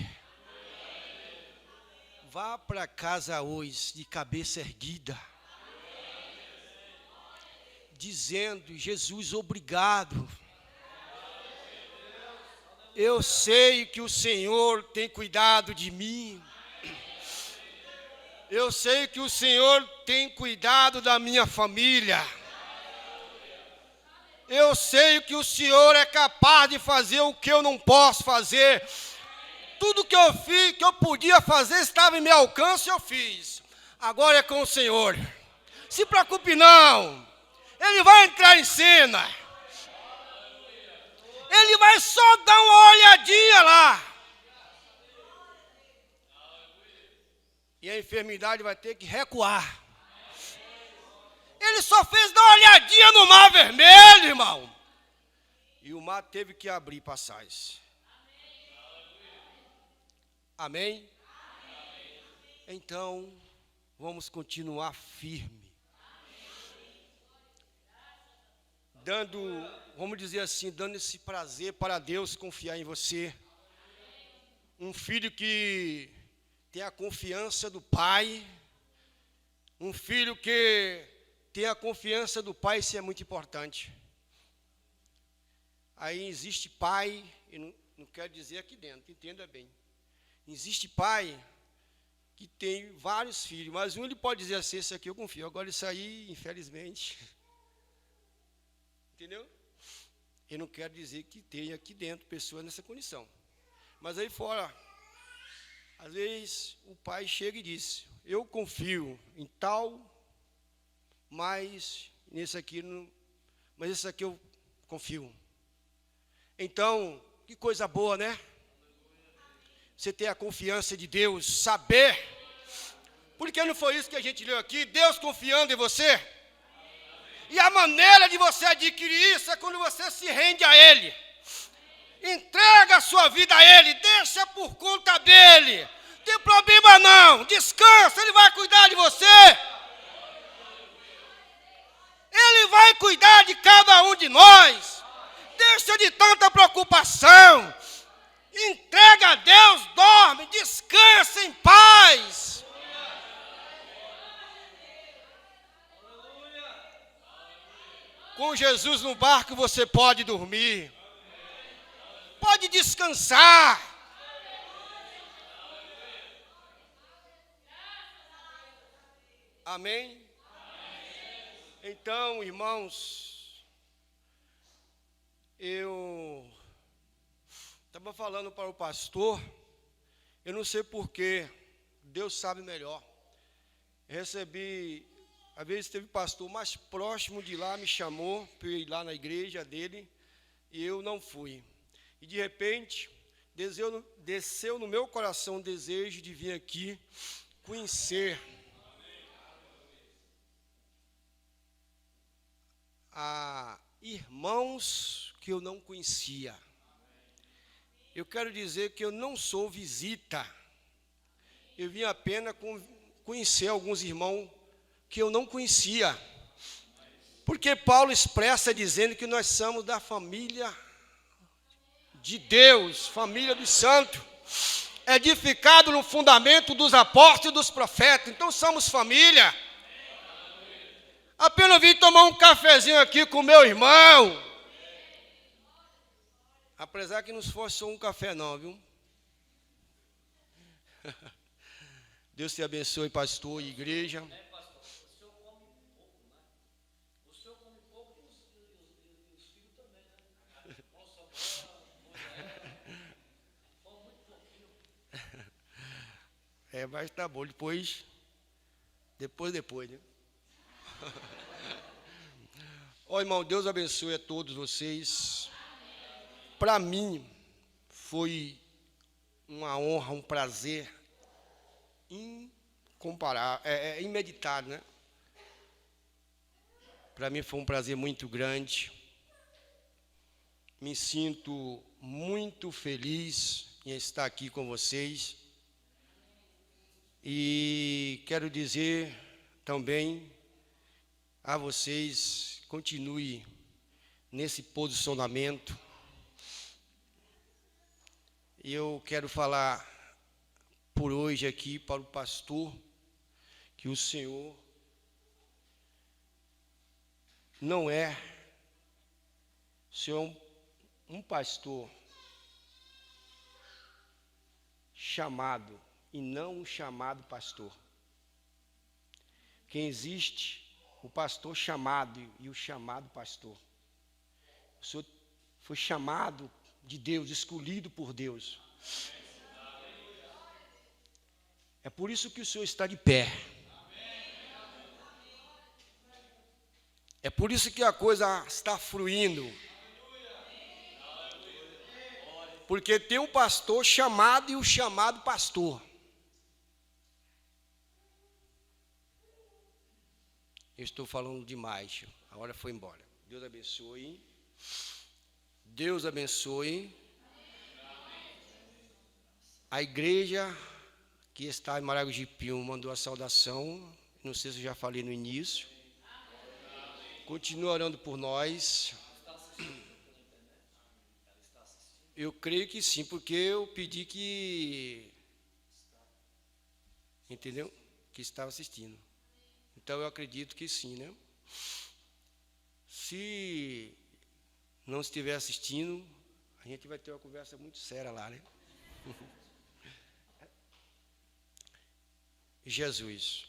Vá para casa hoje de cabeça erguida. Dizendo: Jesus, obrigado. Eu sei que o Senhor tem cuidado de mim. Eu sei que o Senhor tem cuidado da minha família. Eu sei que o Senhor é capaz de fazer o que eu não posso fazer. Tudo que eu fiz, que eu podia fazer, estava em meu alcance, eu fiz. Agora é com o Senhor. Se preocupe não. Ele vai entrar em cena. Ele vai só dar uma olhadinha lá. E a enfermidade vai ter que recuar. Ele só fez dar uma olhadinha no Mar Vermelho, irmão. E o mar teve que abrir passagem. Amém? Então, vamos continuar firme. Dando, vamos dizer assim, dando esse prazer para Deus confiar em você. Um filho que tem a confiança do pai. Um filho que tem a confiança do pai, isso é muito importante. Aí existe pai, eu não quero dizer aqui dentro, entenda bem. Existe pai que tem vários filhos, mas um ele pode dizer assim: esse aqui eu confio, agora isso aí, infelizmente. Entendeu? Eu não quero dizer que tenha aqui dentro pessoas nessa condição. Mas aí fora, às vezes o pai chega e diz: eu confio em tal, mas nesse aqui não, mas esse aqui eu confio. Então, que coisa boa, né? Você ter a confiança de Deus, saber. Porque não foi isso que a gente leu aqui? Deus confiando em você. E a maneira de você adquirir isso é quando você se rende a Ele. Entrega a sua vida a Ele, deixa por conta dEle. Não tem problema não, descansa, Ele vai cuidar de você. Ele vai cuidar de cada um de nós. Deixa de tanta preocupação. Entrega a Deus, dorme, descansa em paz. Com Jesus no barco você pode dormir. Pode descansar. Amém? Então, irmãos, eu estava falando para o pastor, eu não sei porquê, Deus sabe melhor. Recebi, às vezes teve pastor mais próximo de lá, me chamou para ir lá na igreja dele, e eu não fui. E de repente, desceu no meu coração o desejo de vir aqui conhecer a irmãos que eu não conhecia. Eu quero dizer que eu não sou visita. Eu vim apenas conhecer alguns irmãos que eu não conhecia. Porque Paulo expressa dizendo que nós somos da família de Deus, família dos santos, edificado no fundamento dos apóstolos e dos profetas. Então somos família. Apenas vim tomar um cafezinho aqui com meu irmão. Apesar que não fosse só um café não, viu? Deus te abençoe, pastor e igreja. Pastor, o senhor come pouco, né? O senhor come pouco e os filhos também, né? Come muito pouquinho. Mas tá bom, depois, né? Ó, irmão, Deus abençoe a todos vocês. Para mim, foi uma honra, um prazer incomparável, imeditável, né? Para mim foi um prazer muito grande. Me sinto muito feliz em estar aqui com vocês. E quero dizer também a vocês, continue nesse posicionamento. E eu quero falar por hoje aqui para o pastor que o Senhor não é, o Senhor é um pastor chamado e não um chamado pastor. Quem existe, o pastor chamado e o chamado pastor. O Senhor foi chamado de Deus, escolhido por Deus. É por isso que o Senhor está de pé. É por isso que a coisa está fluindo. Porque tem um pastor chamado e o chamado pastor. Eu estou falando demais, a hora foi embora. Deus abençoe. Deus abençoe. A igreja que está em Maragogipium mandou a saudação. Não sei se eu já falei no início. Continua orando por nós. Eu creio que sim, porque eu pedi que... Entendeu? Que estava assistindo. Então eu acredito que sim, né? Se não estiver assistindo, a gente vai ter uma conversa muito séria lá, né? Jesus,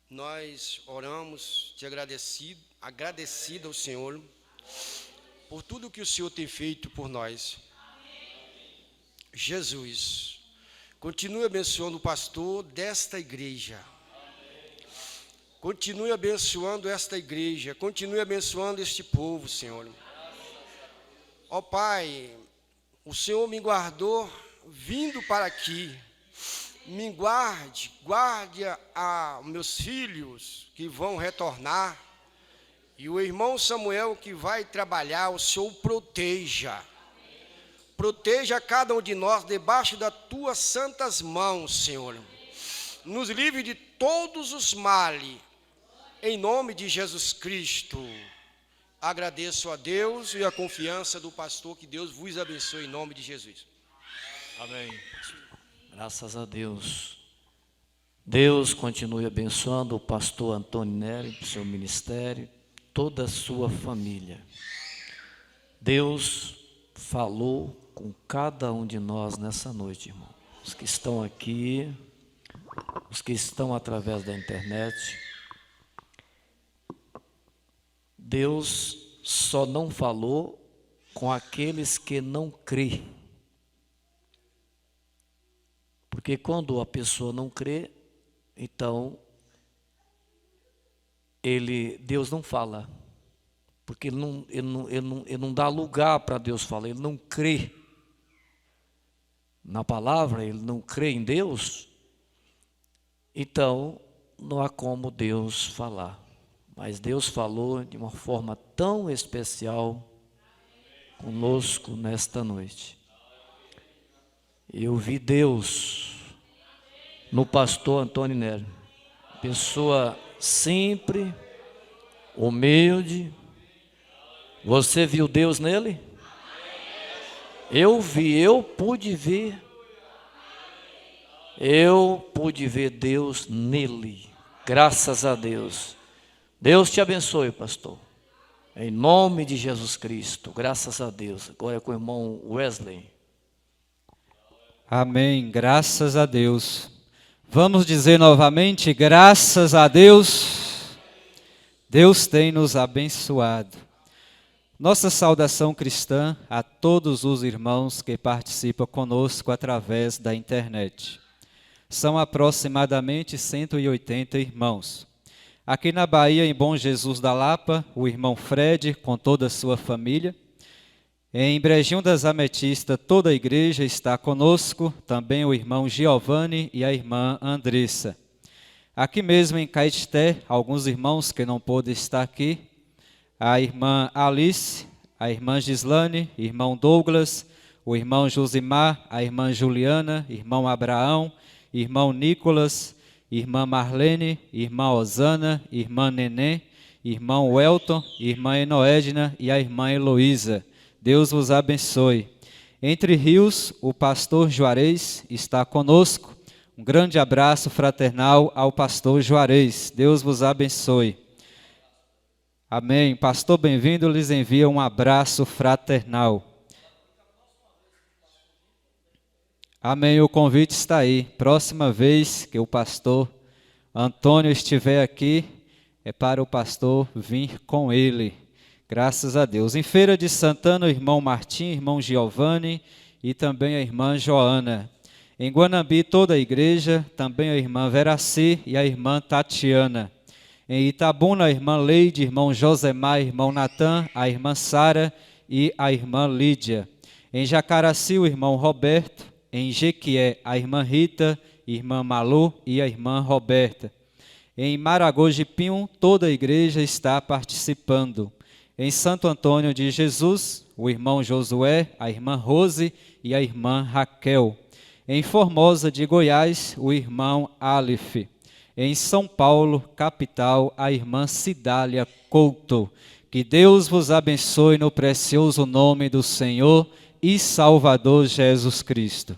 nós oramos te agradecido ao Senhor por tudo que o Senhor tem feito por nós. Jesus, continue abençoando o pastor desta igreja. Continue abençoando esta igreja, continue abençoando este povo, Senhor. Ó Pai, o Senhor me guardou vindo para aqui. Me guarde a meus filhos que vão retornar. E o irmão Samuel que vai trabalhar, o Senhor proteja. Proteja cada um de nós debaixo das tuas santas mãos, Senhor. Nos livre de todos os males, em nome de Jesus Cristo. Agradeço a Deus e a confiança do pastor, que Deus vos abençoe em nome de Jesus. Amém. Graças a Deus. Deus continue abençoando o pastor Antônio Nery, seu ministério, toda a sua família. Deus falou com cada um de nós nessa noite, irmão. Os que estão aqui, os que estão através da internet. Deus só não falou com aqueles que não crê. Porque quando a pessoa não crê, então Deus não fala. Porque ele não dá lugar para Deus falar, ele não crê na palavra, ele não crê em Deus, então não há como Deus falar. Mas Deus falou de uma forma tão especial conosco nesta noite. Eu vi Deus no pastor Antônio Nery, pessoa simples, humilde. Você viu Deus nele? Eu vi, eu pude ver Deus nele, graças a Deus. Deus te abençoe, pastor, em nome de Jesus Cristo, graças a Deus. Agora é com o irmão Wesley. Amém, graças a Deus. Vamos dizer novamente, graças a Deus. Deus tem nos abençoado. Nossa saudação cristã a todos os irmãos que participam conosco através da internet. São aproximadamente 180 irmãos. Aqui na Bahia, em Bom Jesus da Lapa, o irmão Fred com toda a sua família. Em Brejinho das Ametistas, toda a igreja está conosco, também o irmão Giovanni e a irmã Andressa. Aqui mesmo em Caetité, alguns irmãos que não pôde estar aqui, a irmã Alice, a irmã Gislane, irmão Douglas, o irmão Josimar, a irmã Juliana, irmão Abraão, irmão Nicolas, irmã Marlene, irmã Osana, irmã Nenê, irmão Welton, irmã Enoedna e a irmã Heloísa. Deus vos abençoe. Entre Rios, o pastor Juarez está conosco. Um grande abraço fraternal ao pastor Juarez. Deus vos abençoe. Amém. Pastor, bem-vindo. Lhes envia um abraço fraternal. Amém. O convite está aí. Próxima vez que o pastor Antônio estiver aqui, é para o pastor vir com ele. Graças a Deus. Em Feira de Santana, o irmão Martim, irmão Giovanni e também a irmã Joana. Em Guanambi, toda a igreja, também a irmã Veraci e a irmã Tatiana. Em Itabuna, a irmã Leide, irmão Josemar, irmão Natan, a irmã Sara e a irmã Lídia. Em Jacaraci, o irmão Roberto. Em Jequié, a irmã Rita, irmã Malu e a irmã Roberta. Em Maragojipinho, toda a igreja está participando. Em Santo Antônio de Jesus, o irmão Josué, a irmã Rose e a irmã Raquel. Em Formosa de Goiás, o irmão Aleph. Em São Paulo, capital, a irmã Cidália Couto. Que Deus vos abençoe no precioso nome do Senhor e Salvador Jesus Cristo.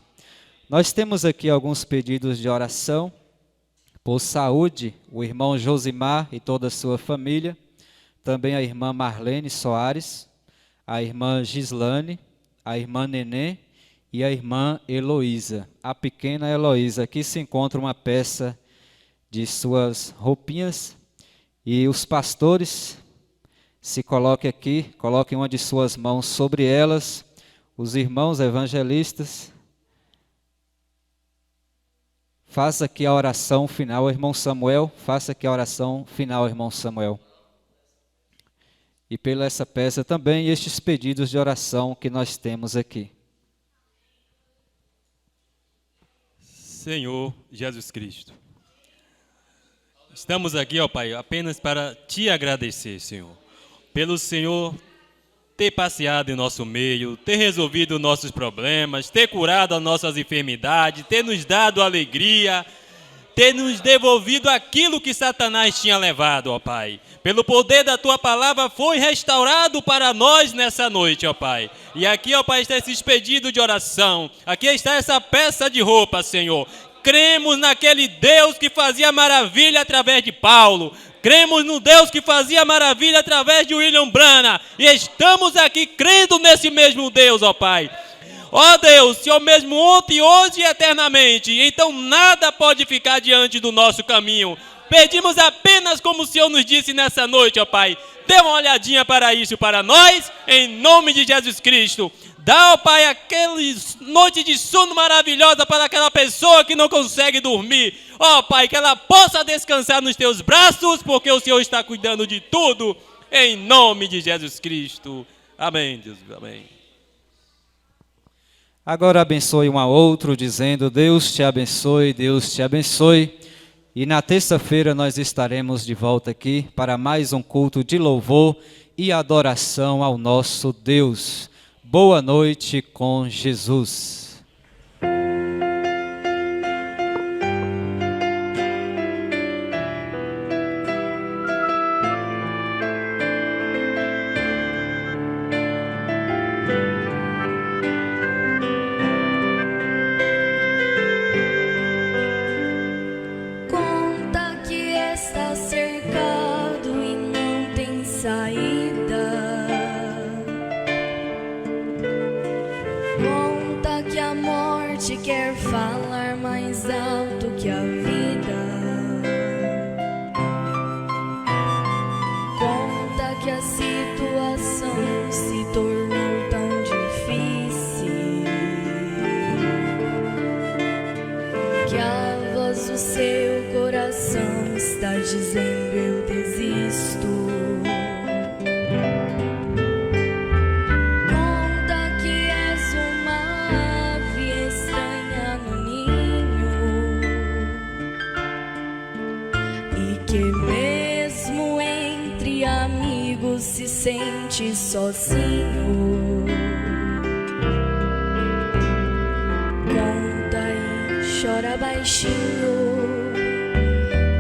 Nós temos aqui alguns pedidos de oração por saúde, o irmão Josimar e toda a sua família, também a irmã Marlene Soares, a irmã Gislane, a irmã Nenê e a irmã Heloísa, a pequena Heloísa. Aqui se encontra uma peça de suas roupinhas e os pastores se coloquem aqui, coloquem uma de suas mãos sobre elas, os irmãos evangelistas Faça aqui a oração final, irmão Samuel. Faça aqui a oração final, irmão Samuel. E pela essa peça também, estes pedidos de oração que nós temos aqui. Senhor Jesus Cristo, estamos aqui, ó Pai, apenas para Te agradecer, Senhor, pelo Senhor ter passeado em nosso meio, ter resolvido nossos problemas, ter curado as nossas enfermidades, ter nos dado alegria, ter nos devolvido aquilo que Satanás tinha levado, ó Pai. Pelo poder da Tua palavra foi restaurado para nós nessa noite, ó Pai. E aqui, ó Pai, está esse pedido de oração. Aqui está essa peça de roupa, Senhor. Cremos naquele Deus que fazia maravilha através de Paulo. Cremos no Deus que fazia maravilha através de William Branham. E estamos aqui crendo nesse mesmo Deus, ó Pai. Ó Deus, Senhor mesmo ontem, hoje e eternamente. Então nada pode ficar diante do nosso caminho. Pedimos apenas como o Senhor nos disse nessa noite, ó Pai. Dê uma olhadinha para isso para nós, em nome de Jesus Cristo. Dá, ó Pai, aquela noite de sono maravilhosa para aquela pessoa que não consegue dormir. Ó Pai, que ela possa descansar nos Teus braços, porque o Senhor está cuidando de tudo, em nome de Jesus Cristo. Amém, Deus, amém. Agora abençoe um ao outro, dizendo: Deus te abençoe, Deus te abençoe. E na terça-feira nós estaremos de volta aqui para mais um culto de louvor e adoração ao nosso Deus. Boa noite com Jesus. Conta que está cercado e não tem saída. Conta que a morte quer falar mais alto que a vida. Conta que a situação se tornou tão difícil, que a voz do seu coração está dizendo: eu desisto. Conta que és uma ave estranha no ninho e que mesmo entre amigos se sente sozinho. Conta e chora baixinho.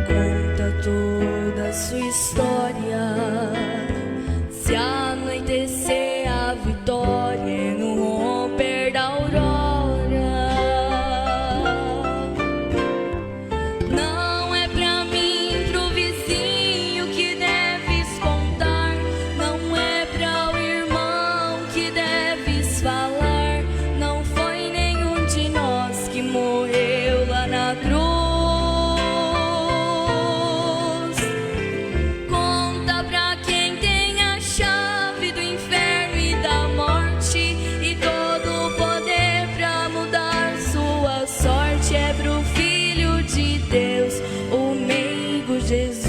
Conta toda a sua história. Se anoitecer a vitória é no romper da aurora. Não é pra mim, pro vizinho que deves contar. Não é pra o irmão que deves falar. Não foi nenhum de nós que morreu lá na cruz. Conta pra quem tem a chave do inferno e da morte e todo o poder pra mudar sua sorte. É pro Filho de Deus, o meigo Jesus.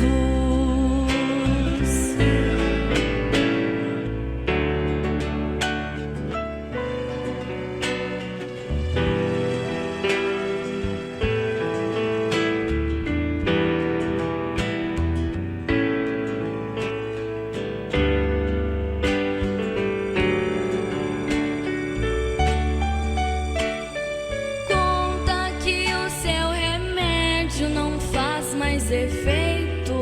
Conta que o seu remédio não faz mais efeito.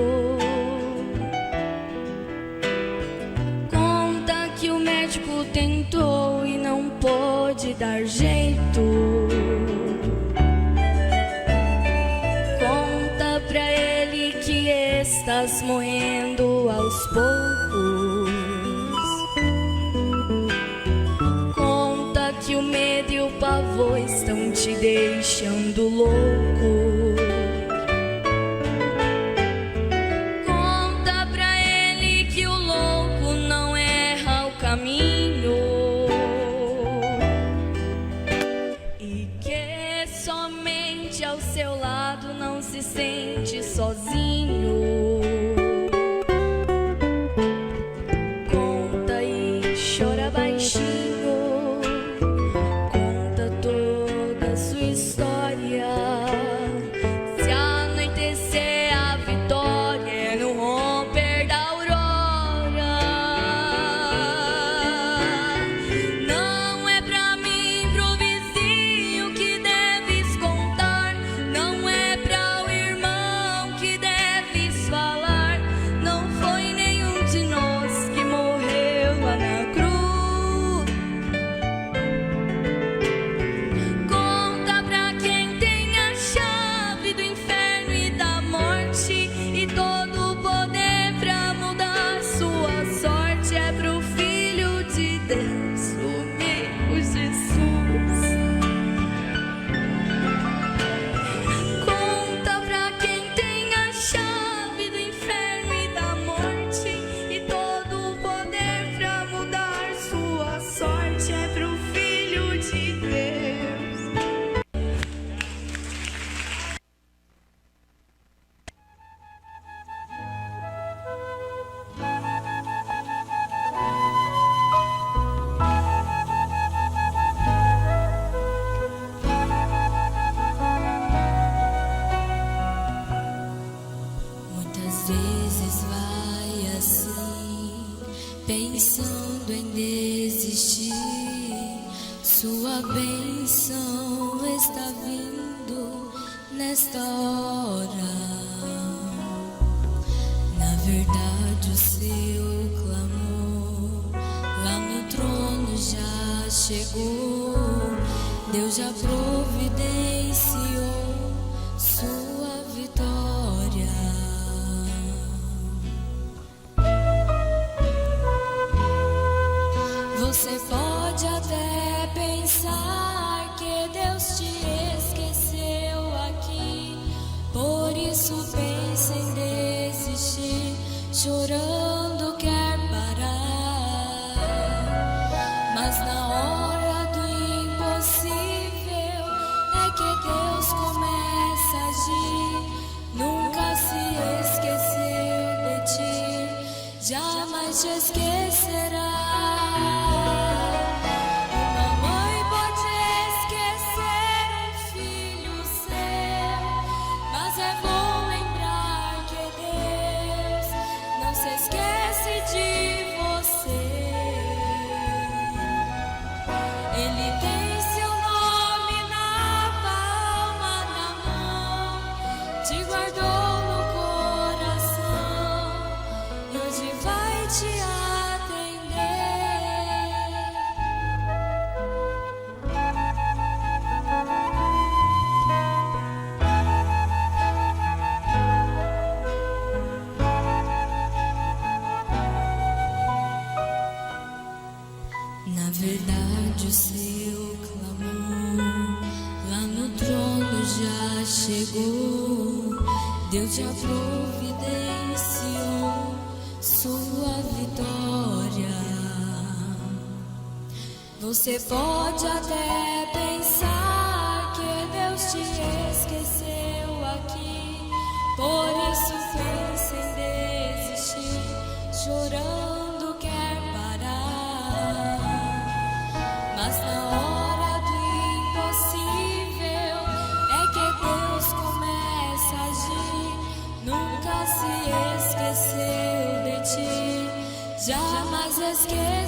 Conta que o médico tentou e não pôde dar jeito. Conta pra ele que estás morrendo aos poucos. Conta que o medo e o pavor estão te deixando louco. Conta pra ele que o louco não erra o caminho e que somente ao seu lado Sua bênção está vindo nesta hora. Na verdade, o seu clamor lá no trono já chegou. Deus já providenciou sua vitória. Você pode até pensar que Deus te esqueceu aqui, por isso pensa em desistir, chorando quer parar. Mas na hora do impossível é que Deus começa a agir. Nunca se esqueceu de ti, jamais te esquecerá. Na verdade, o seu clamor lá no trono já chegou. Deus já providenciou sua vitória. Você pode até pensar que Deus te esqueceu aqui, por isso pensa em desistir, chorando quer parar. Mas na hora do impossível é que Deus começa a agir. Nunca se esqueceu de ti, jamais esqueceu.